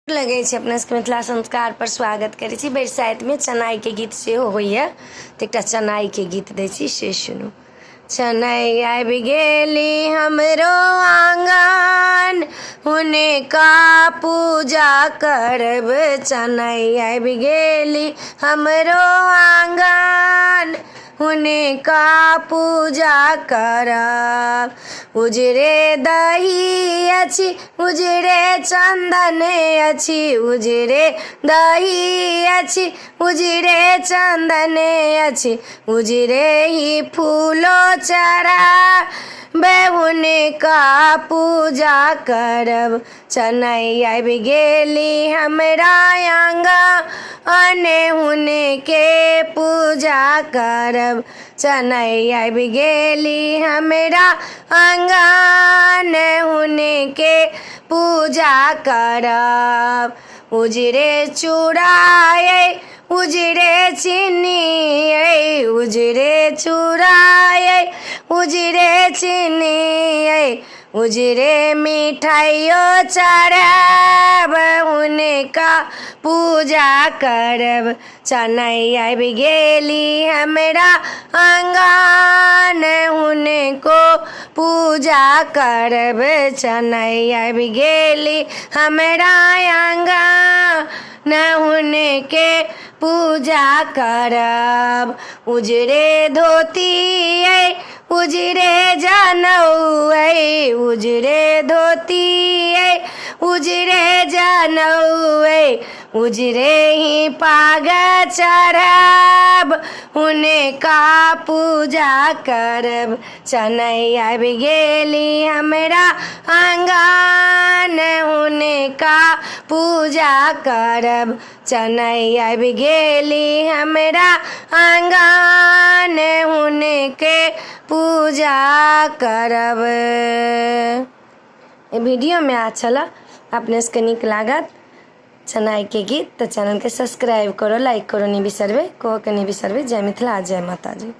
लगे अपना सबके मिथिला संस्कार पर स्वागत करे छी। बरसाइत में चनाई के गीत से होइए तो एक चनाई के गीत दे छी से सुनू। चनाई आबि गेली हमरो आंगन, हुने का पूजा करब। चनाई आबि गेली हमरो आंगन, हुने का पूजा करब। उजरे दही अछि, उजरे चंदन अछि, उजरे दही अछि, उजरे चंदन अछि, उजरे ही फूलो चढ़ाबे, हुने का पूजा करब। चनाई आबि गेली हमरा आंगन, हुने के पूजा करब। चनाई आबि गेली हमरा आंगन, हुने के पूजा करब। उजरे चूड़ा ये उजरे चीनी ये, उजरे चूड़ा ये उजरे चीनी ये, उजरे मिठाइयो चढ़ाब, हुने का पूजा करब। चनाई आबि गेली हमरा आंगन, हुने को पूजा करब। चनाई आबि गेली हमरा आंगन, हुने के पूजा करब। उजरे धोती ये उजरे जनऊ ये, उजरे धोती ये उजरे जनऊ ये, उजरे ही पाग चढ़ाब, हुने का पूजा करब। चनाई आबि गेली हमरा आंगन, हुने का पूजा करब। चनाई आबि गेली हमरा आंगन, हुने के पूजा करब। वीडियो में अच्छा लगा, अपने से निक लागत चनाई के गीत तो चैनल के सब्सक्राइब करो, लाइक करो नहीं बिसरबे, कहो के नहीं बिसरबे। जय मिथिला, जय माता जी।